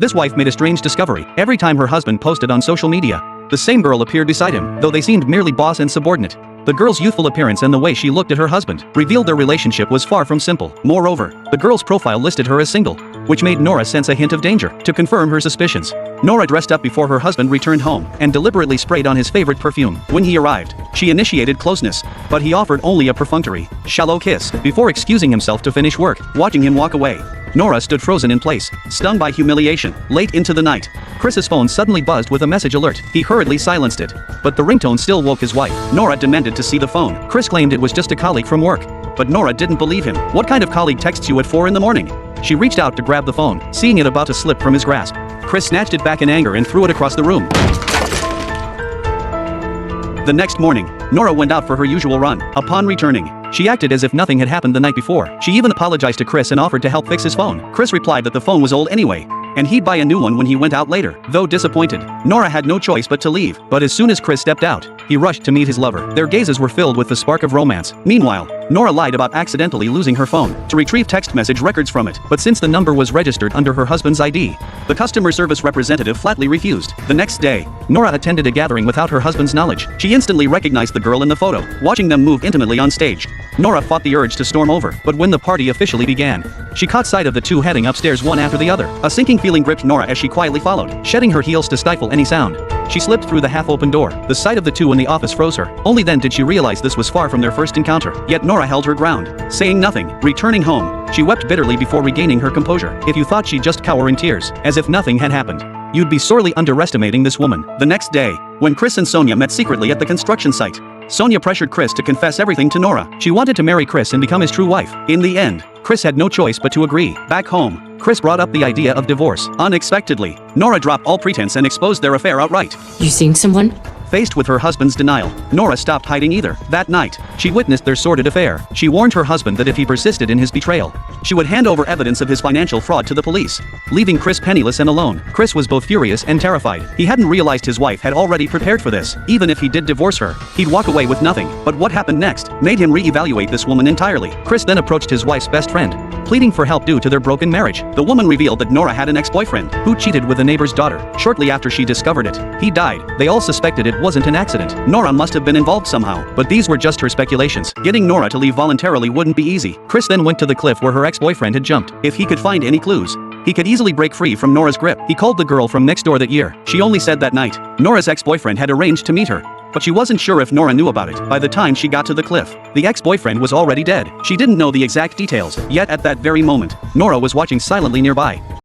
This wife made a strange discovery. Every time her husband posted on social media, the same girl appeared beside him, though they seemed merely boss and subordinate. The girl's youthful appearance and the way she looked at her husband revealed their relationship was far from simple. Moreover, the girl's profile listed her as single, which made Nora sense a hint of danger. To confirm her suspicions, Nora dressed up before her husband returned home and deliberately sprayed on his favorite perfume. When he arrived, she initiated closeness, but he offered only a perfunctory, shallow kiss before excusing himself to finish work. Watching him walk away, Nora stood frozen in place, stung by humiliation. Late into the night, Chris's phone suddenly buzzed with a message alert. He hurriedly silenced it, but the ringtone still woke his wife. Nora demanded to see the phone. Chris claimed it was just a colleague from work, but Nora didn't believe him. "What kind of colleague texts you at 4 in the morning?" She reached out to grab the phone, seeing it about to slip from his grasp. Chris snatched it back in anger and threw it across the room. The next morning, Nora went out for her usual run. Upon returning, she acted as if nothing had happened the night before. She even apologized to Chris and offered to help fix his phone. Chris replied that the phone was old anyway, and he'd buy a new one when he went out later. Though disappointed, Nora had no choice but to leave. But as soon as Chris stepped out, he rushed to meet his lover. Their gazes were filled with the spark of romance. Meanwhile, Nora lied about accidentally losing her phone to retrieve text message records from it. But since the number was registered under her husband's ID, the customer service representative flatly refused. The next day, Nora attended a gathering without her husband's knowledge. She instantly recognized the girl in the photo. Watching them move intimately on stage, Nora fought the urge to storm over. But when the party officially began, she caught sight of the two heading upstairs one after the other. A sinking feeling gripped Nora as she quietly followed, shedding her heels to stifle any sound. She slipped through the half-open door. The sight of the two in the office froze her. Only then did she realize this was far from their first encounter. Yet Nora held her ground, saying nothing. Returning home, she wept bitterly before regaining her composure. If you thought she'd just cower in tears, as if nothing had happened, you'd be sorely underestimating this woman. The next day, when Chris and Sonia met secretly at the construction site, Sonia pressured Chris to confess everything to Nora. She wanted to marry Chris and become his true wife. In the end, Chris had no choice but to agree. Back home, Chris brought up the idea of divorce. Unexpectedly, Nora dropped all pretense and exposed their affair outright. You seeing someone? Faced with her husband's denial, Nora stopped hiding either. That night, she witnessed their sordid affair. She warned her husband that if he persisted in his betrayal, she would hand over evidence of his financial fraud to the police, leaving Chris penniless and alone. Chris was both furious and terrified. He hadn't realized his wife had already prepared for this. Even if he did divorce her, he'd walk away with nothing. But what happened next made him re-evaluate this woman entirely. Chris then approached his wife's best friend, pleading for help due to their broken marriage. The woman revealed that Nora had an ex-boyfriend who cheated with a neighbor's daughter. Shortly after she discovered it, he died. They all suspected it wasn't an accident. Nora must have been involved somehow, but these were just her speculations. Getting Nora to leave voluntarily wouldn't be easy. Chris then went to the cliff where her ex-boyfriend had jumped. If he could find any clues, he could easily break free from Nora's grip. He called the girl from next door that year. She only said that night Nora's ex-boyfriend had arranged to meet her, but she wasn't sure if Nora knew about it. By the time she got to the cliff, the ex-boyfriend was already dead. She didn't know the exact details, yet at that very moment, Nora was watching silently nearby.